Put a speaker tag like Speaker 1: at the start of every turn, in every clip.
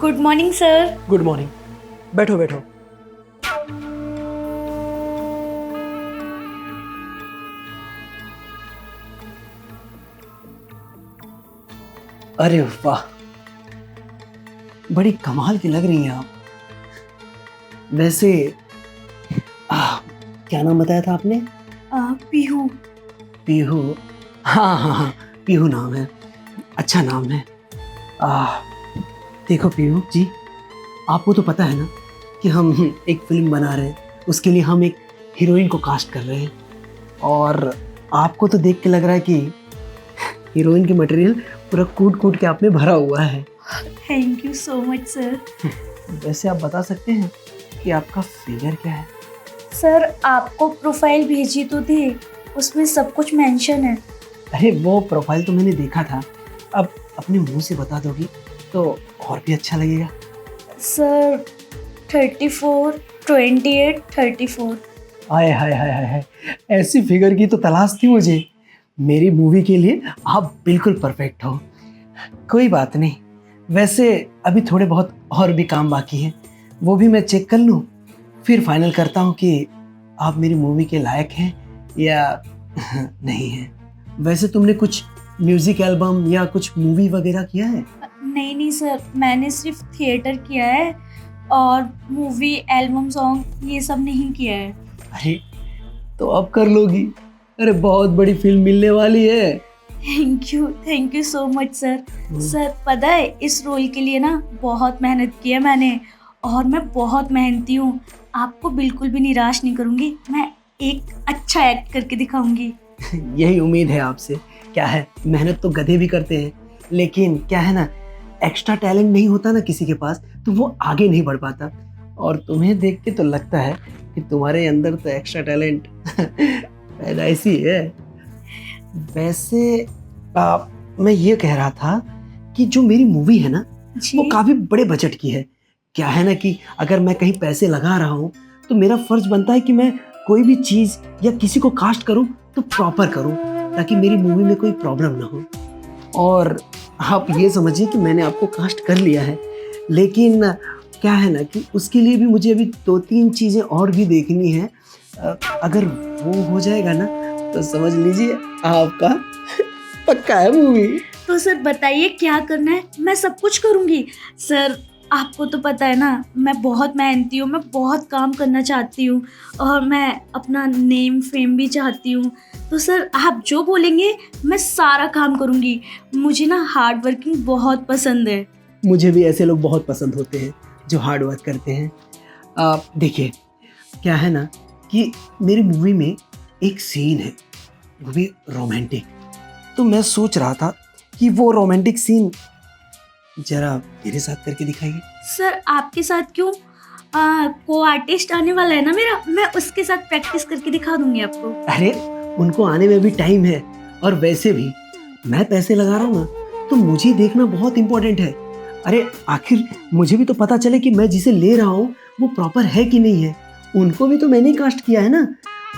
Speaker 1: Good morning sir.
Speaker 2: Good morning. बैठो बैठो। अरे वाह, बड़ी कमाल की लग रही हैं आप। वैसे क्या नाम बताया था आपने?
Speaker 1: पीहू।
Speaker 2: पीहू। हाँ हाँ हाँ, पीहू नाम है, अच्छा नाम है। देखो पीहू जी, आपको तो पता है ना कि हम एक फिल्म बना रहे हैं, उसके लिए हम एक हीरोइन को कास्ट कर रहे हैं। और आपको तो देख के लग रहा है कि हीरोइन की मटेरियल पूरा कूट कूट के आप में भरा हुआ है।
Speaker 1: Thank you so much sir.
Speaker 2: वैसे आप बता सकते हैं कि आपका फिगर क्या है?
Speaker 1: सर आपको प्रोफाइल भेजी तो थी, उसमें सब कुछ मेंशन है।
Speaker 2: अरे वो प्रोफाइल तो मैंने देखा था, अब अपने मुंह से बता दोगी तो और भी अच्छा लगेगा।
Speaker 1: सर 34, 28, 34।
Speaker 2: हाय हाय हाय हाय हाय, ऐसी फिगर की तो तलाश थी मुझे। मेरी मूवी के लिए आप बिल्कुल परफेक्ट हो। कोई बात नहीं, वैसे अभी थोड़े बहुत और भी काम बाकी हैं, वो भी मैं चेक कर लूँ, फिर फाइनल करता हूँ कि आप मेरी मूवी के लायक हैं या नहीं हैं। वैसे तुमने कुछ म्यूजिक एल्बम या कुछ मूवी वगैरह किया है?
Speaker 1: नहीं नहीं सर, मैंने सिर्फ थिएटर किया है और मूवी एल्बम सॉन्ग ये सब नहीं किया है।
Speaker 2: अरे तो अब कर लोगी, अरे बहुत बड़ी फिल्म मिलने वाली है।
Speaker 1: Thank you so much sir. Sir पता है इस रोल के लिए ना बहुत मेहनत की है मैंने, और मैं बहुत मेहनती हूँ। आपको बिल्कुल भी निराश नहीं करूँगी, मैं एक अच्छा एक्ट करके दिखाऊंगी।
Speaker 2: यही उम्मीद है आपसे। क्या है, मेहनत तो गधे भी करते हैं, लेकिन क्या है ना, एक्स्ट्रा टैलेंट नहीं होता ना किसी के पास तो वो आगे नहीं बढ़ पाता। और तुम्हें देख के तो लगता है कि तुम्हारे अंदर तो एक्स्ट्रा टैलेंट पैदाइशी है। वैसे मैं ये कह रहा था कि जो मेरी मूवी है ना, वो काफी बड़े बजट की है। क्या है ना कि अगर मैं कहीं पैसे लगा रहा हूँ तो मेरा फर्ज बनता है कि मैं कोई भी चीज या किसी को कास्ट करूँ तो प्रॉपर करूँ, ताकि मेरी मूवी में कोई प्रॉब्लम ना हो। और आप ये समझिए कि मैंने आपको कास्ट कर लिया है, लेकिन क्या है ना कि उसके लिए भी मुझे अभी 2-3 चीज़ें और भी देखनी है। अगर वो हो जाएगा ना तो समझ लीजिए आपका पक्का है मूवी।
Speaker 1: तो सर बताइए क्या करना है, मैं सब कुछ करूँगी। सर आपको तो पता है ना, मैं बहुत मेहनती हूँ, मैं बहुत काम करना चाहती हूँ और मैं अपना नेम फेम भी चाहती हूँ। तो सर आप जो बोलेंगे मैं सारा काम करूँगी। मुझे ना हार्ड वर्किंग बहुत पसंद है।
Speaker 2: मुझे भी ऐसे लोग बहुत पसंद होते हैं जो हार्ड वर्क करते हैं। देखिए क्या है ना कि मेरी मूवी में एक सीन है, वो भी रोमांटिक। तो मैं सोच रहा था कि वो रोमांटिक सीन जरा मेरे साथ करके दिखाइए।
Speaker 1: सर आपके साथ क्यों, को आर्टिस्ट आने वाला है ना मेरा, मैं उसके साथ प्रैक्टिस करके दिखा दूंगी आपको।
Speaker 2: अरे उनको आने में भी टाइम है, और वैसे भी मैं पैसे लगा रहा हूँ ना, तो मुझे देखना बहुत इम्पोर्टेंट है। अरे आखिर मुझे भी तो पता चले कि मैं जिसे ले रहा हूँ वो प्रॉपर है कि नहीं है। उनको भी तो मैंने ही कास्ट किया है ना,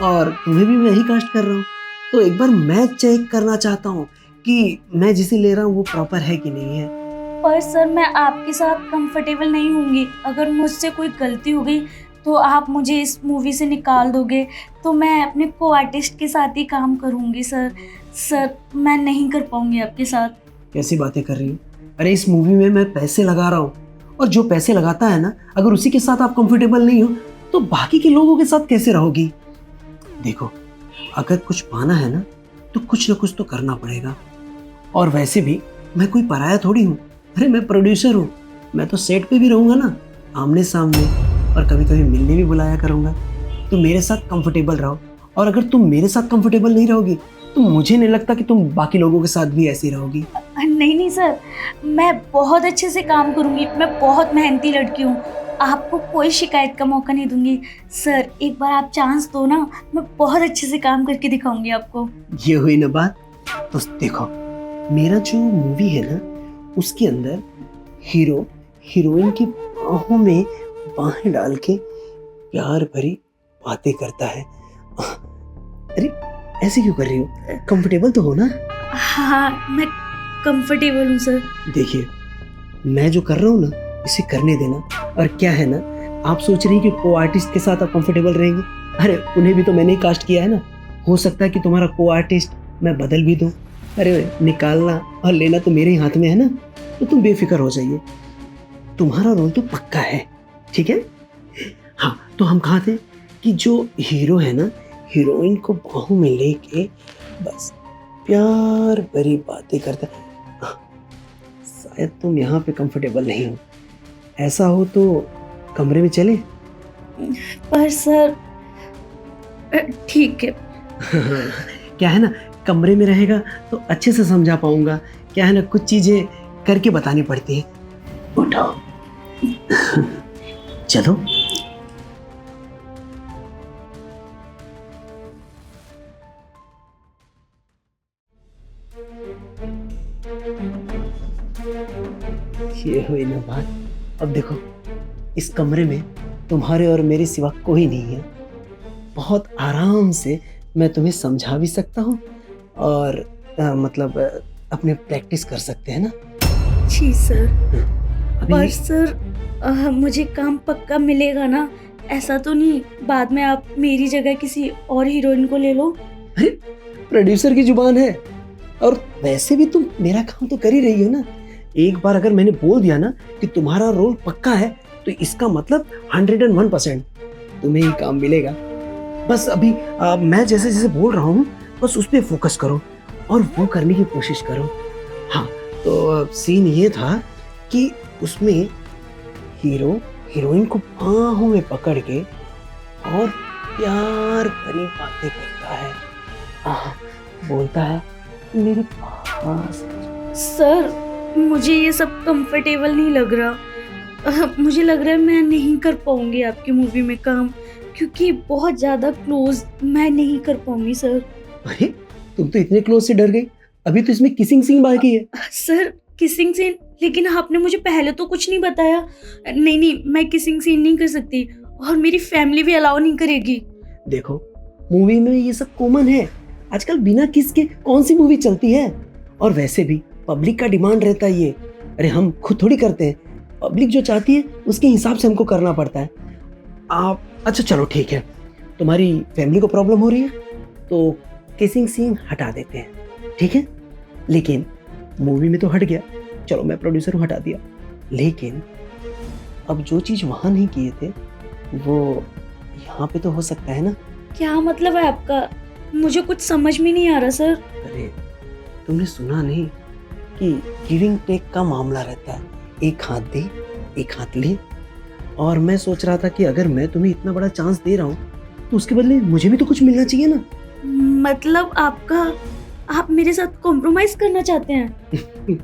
Speaker 2: और तुम्हें भी मैं ही कास्ट कर रहा हूँ। तो एक बार मैं चेक करना चाहता हूँ कि मैं जिसे ले रहा हूँ वो प्रॉपर है कि नहीं है।
Speaker 1: पर सर मैं आपके साथ कंफर्टेबल नहीं होंगी। अगर मुझसे कोई गलती हो गई तो आप मुझे इस मूवी से निकाल दोगे, तो मैं अपने को आर्टिस्ट के साथ ही काम करूँगी। सर मैं नहीं कर पाऊँगी आपके साथ।
Speaker 2: कैसी बातें कर रही हूँ? अरे इस मूवी में मैं पैसे लगा रहा हूँ, और जो पैसे लगाता है ना, अगर उसी के साथ आप कंफर्टेबल नहीं हो तो बाकी के लोगों के साथ कैसे रहोगी? देखो, अगर कुछ पाना है ना तो कुछ ना कुछ तो करना पड़ेगा। और वैसे भी मैं कोई पराया थोड़ी हूँ। अरे मैं प्रोड्यूसर हूँ, मैं तो सेट पे भी रहूँगा ना, आमने सामने, और कभी कभी मिलने भी बुलाया करूँगा। तो मेरे साथ कंफर्टेबल रहो, और अगर तुम मेरे साथ कंफर्टेबल नहीं रहोगी तो मुझे नहीं लगता कि तुम बाकी लोगों के साथ भी ऐसी रहोगी।
Speaker 1: नहीं सर, मैं बहुत अच्छे से काम करूँगी, मैं बहुत मेहनती लड़की हूँ, आपको कोई शिकायत का मौका नहीं दूंगी। सर एक बार आप चांस दो ना, मैं बहुत अच्छे से काम करके दिखाऊंगी आपको।
Speaker 2: ये हुई ना बात। तो देखो, मेरा जो मूवी है ना, उसके अंदर हीरो हीरोइन की बाहों में बाहें डाल के प्यार भरी बातें करता है। अरे ऐसे क्यों कर रही हो? कंफर्टेबल तो हो ना?
Speaker 1: हाँ मैं कंफर्टेबल हूँ सर।
Speaker 2: देखिए, मैं जो कर रहा हूँ ना, इसे करने देना। और क्या है ना, आप सोच रही हैं कि को आर्टिस्ट के साथ आप कंफर्टेबल रहेंगे। अरे उन्हें भी तो मैंने ही कास्ट किया है ना, हो सकता है कि तुम्हारा को आर्टिस्ट मैं बदल भी दूँ। अरे निकालना और लेना तो मेरे ही हाथ में है ना, तो तुम बेफिक्र हो जाइए, तुम्हारा रोल तो पक्का है, ठीक है। हाँ, तो हम कहाँ थे कि जो हीरो है ना, हीरोइन को बाहों में लेके बस प्यार भरी बातें करता है। शायद तुम यहाँ पे कंफर्टेबल नहीं हो, ऐसा हो तो कमरे में चले।
Speaker 1: पर सर ठीक है।
Speaker 2: क्या है ना, कमरे में रहेगा तो अच्छे से समझा पाऊंगा। क्या है ना, कुछ चीजें करके बतानी पड़ती है। उठाओ चलो। ये हुई ना बात। अब देखो, इस कमरे में तुम्हारे और मेरे सिवा कोई नहीं है। बहुत आराम से मैं तुम्हें समझा भी सकता हूँ और मतलब अपने प्रैक्टिस कर सकते हैं ना।
Speaker 1: जी सर।
Speaker 2: अभी
Speaker 1: पर सर मुझे काम पक्का मिलेगा ना? ऐसा तो नहीं बाद में आप मेरी जगह किसी और हीरोइन को ले लो?
Speaker 2: अरे प्रोड्यूसर की जुबान है, और वैसे भी तुम मेरा काम तो कर ही रही हो ना। एक बार अगर मैंने बोल दिया ना कि तुम्हारा रोल पक्का है, तो इसका मतलब 101% तुम्हें ही काम मिलेगा। बस अभी मैं जैसे जैसे बोल रहा हूँ बस उस पर फोकस करो और वो करने की कोशिश करो। हाँ, तो सीन ये था कि उसमें हीरो हीरोइन को बाहों में पकड़ के और प्यार भरी बातें करता है। बोलता है मेरे पास।
Speaker 1: सर मुझे ये सब कंफर्टेबल नहीं लग रहा। मुझे लग रहा है मैं नहीं कर पाऊंगी आपकी मूवी में काम, क्योंकि बहुत ज़्यादा क्लोज मैं नहीं कर पाऊंगी सर।
Speaker 2: अरे तुम तो इतने क्लोज से डर गई, अभी तो इसमें किसिंग सीन बाकी है।
Speaker 1: Sir kissing scene? लेकिन आपने मुझे पहले तो कुछ नहीं बताया। नहीं, मैं किसिंग सीन नहीं कर सकती और मेरी फैमिली भी अलाउ नहीं करेगी।
Speaker 2: देखो मूवी में ये सब कॉमन है, आजकल बिना किस के कौन सी मूवी चलती है। और वैसे भी पब्लिक का डिमांड रहता है ये। अरे हम खुद थोड़ी करते हैं, पब्लिक जो चाहती है उसके हिसाब से हमको करना पड़ता है। आप अच्छा चलो ठीक है, तुम्हारी फैमिली को प्रॉब्लम हो रही है तो किसिंग सीन हटा देते हैं, ठीक है। लेकिन मूवी में तो हट गया, चलो मैं प्रोड्यूसर हूँ, हटा दिया। लेकिन अब जो चीज़ वहाँ नहीं किए थे वो यहाँ पे तो हो सकता है ना।
Speaker 1: क्या मतलब है आपका? मुझे कुछ समझ में नहीं आ रहा सर।
Speaker 2: अरे तुमने सुना नहीं कि गिविंग टेक का मामला रहता है, एक हाथ दे एक हाथ ले। और मैं सोच रहा था कि अगर मैं तुम्हें इतना बड़ा चांस दे रहा हूँ तो उसके बदले मुझे भी तो कुछ मिलना चाहिए ना।
Speaker 1: मतलब आप मेरे साथ कॉम्प्रोमाइज करना चाहते हैं?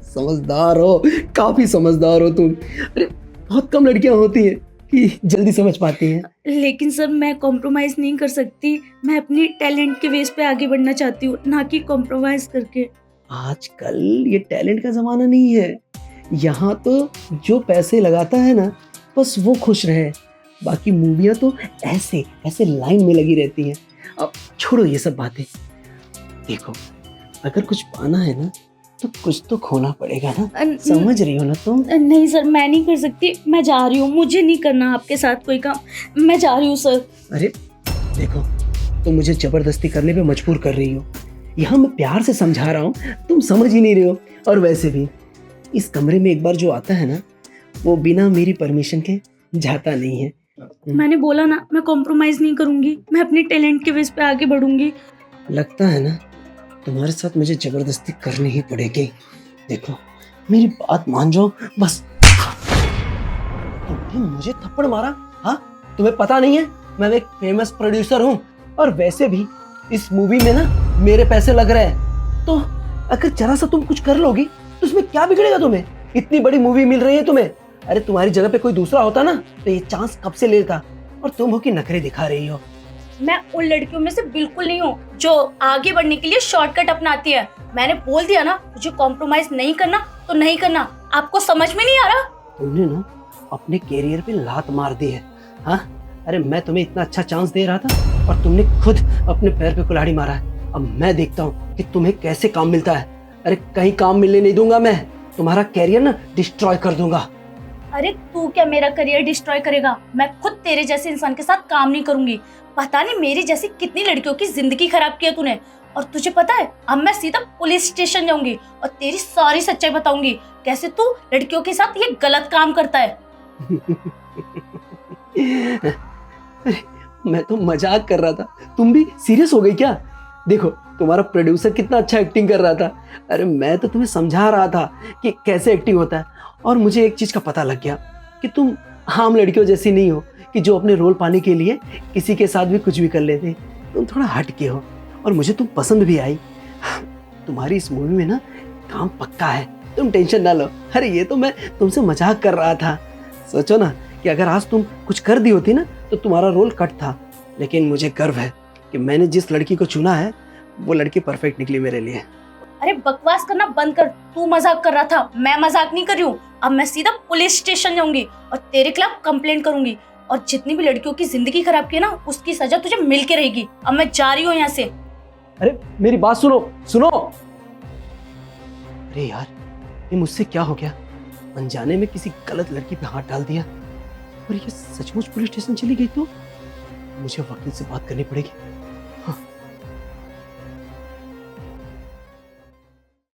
Speaker 2: समझदार हो, काफी समझदार हो तुम। अरे बहुत कम लड़कियां होती हैं कि जल्दी समझ पाती हैं।
Speaker 1: लेकिन सर मैं कॉम्प्रोमाइज नहीं कर सकती। मैं अपनी टैलेंट के बेस पे आगे बढ़ना चाहती हूँ, ना कि कॉम्प्रोमाइज करके।
Speaker 2: आजकल ये टैलेंट का जमाना नहीं है, यहाँ तो जो पैसे लगाता है ना बस वो खुश रहे। बाकी मूवियाँ तो ऐसे ऐसे लाइन में लगी रहती हैं। अब छोड़ो ये सब बातें। देखो अगर कुछ पाना है ना तो कुछ तो खोना पड़ेगा ना, समझ रही हो ना तुम?
Speaker 1: नहीं सर मैं नहीं कर सकती, मैं जा रही हूँ। मुझे नहीं करना आपके साथ कोई काम, मैं जा रही हूँ सर।
Speaker 2: अरे देखो तुम मुझे जबरदस्ती करने पे मजबूर कर रही हो। यहाँ मैं प्यार से समझा रहा हूँ, तुम समझ ही नहीं रहे हो। और वैसे भी इस कमरे में एक बार जो आता है ना वो बिना मेरी परमिशन के जाता नहीं है।
Speaker 1: मैंने बोला ना मैं कॉम्प्रोमाइज नहीं करूंगी, मैं अपने टैलेंट के बेस पे आगे बढ़ूंगी।
Speaker 2: लगता है ना तुम्हारे साथ मुझे जबरदस्ती करनी ही पड़ेगी। देखो मेरी बात मान जाओ बस। तुमने मुझे थप्पड़ मारा? हाँ तुम्हें पता नहीं है मैं एक फेमस प्रोड्यूसर हूँ, और वैसे भी इस मूवी में ना मेरे पैसे लग रहे हैं। तो अगर जरा सा तुम कुछ कर लोगी तो उसमें क्या बिगड़ेगा तुम्हें? इतनी बड़ी मूवी मिल रही है तुम्हें। अरे तुम्हारी जगह पे कोई दूसरा होता ना तो ये चांस कब से लेता, और तुम हो कि नखरे दिखा रही हो।
Speaker 1: मैं उन लड़कियों में से बिल्कुल नहीं हूँ जो आगे बढ़ने के लिए शॉर्टकट अपनाती है। मैंने बोल दिया ना मुझे कॉम्प्रोमाइज नहीं करना तो नहीं करना। आपको समझ में नहीं आ रहा?
Speaker 2: तुमने ना अपने कैरियर पे लात मार दी है। हाँ अरे मैं तुम्हें इतना अच्छा चांस दे रहा था और तुमने खुद अपने पैर पे कुल्हाड़ी मारा है। अब मैं देखता हूँ कि तुम्हें कैसे काम मिलता है। अरे कहीं काम मिलने नहीं दूंगा मैं, तुम्हारा कैरियर ना डिस्ट्रॉय कर दूंगा।
Speaker 1: अरे तू क्या मेरा करियर डिस्ट्रॉय करेगा? मैं खुद तेरे जैसे इंसान के साथ काम नहीं करूंगी। पता नहीं मेरी जैसी कितनी लड़कियों की जिंदगी खराब की है तूने। और तुझे पता है, अब मैं सीधा पुलिस स्टेशन जाऊंगी और तेरी सारी सच्चाई बताऊंगी, कैसे तू लड़कियों के साथ ये गलत काम करता है।
Speaker 2: अरे, मैं तो मजाक कर रहा था, तुम भी सीरियस हो गई क्या? देखो तुम्हारा प्रोड्यूसर कितना अच्छा एक्टिंग कर रहा था। अरे मैं तो तुम्हें समझा रहा था कि कैसे एक्टिंग होता है, और मुझे एक चीज़ का पता लग गया कि तुम आम लड़कियों जैसी नहीं हो कि जो अपने रोल पाने के लिए किसी के साथ भी कुछ भी कर लेते। तुम थोड़ा हट के हो और मुझे तुम पसंद भी आई। तुम्हारी इस मूवी में ना काम पक्का है, तुम टेंशन ना लो। अरे ये तो मैं तुमसे मजाक कर रहा था। सोचो ना कि अगर आज तुम कुछ कर दी होती ना तो तुम्हारा रोल कट था, लेकिन मुझे गर्व है कि मैंने जिस लड़की को चुना है वो लड़की परफेक्ट निकली मेरे लिए।
Speaker 1: अरे बकवास करना बंद कर, तू मजाक कर रहा था, मैं मजाक नहीं कर रही हूँ। अब मैं सीधा पुलिस स्टेशन जाऊंगी और तेरे खिलाफ कंप्लेंट करूंगी, और जितनी भी लड़कियों की जिंदगी खराब की है ना, उसकी सजा तुझे मिल के रहेगी। अब मैं जा रही हूँ यहाँ से।
Speaker 2: अरे मेरी बात सुनो सुनो। अरे यार, ये मुझसे क्या हो गया? अनजाने में किसी गलत लड़की पे हाथ डाल दिया, और ये सचमुच पुलिस स्टेशन चली गई तो मुझे वकील से बात करनी पड़ेगी।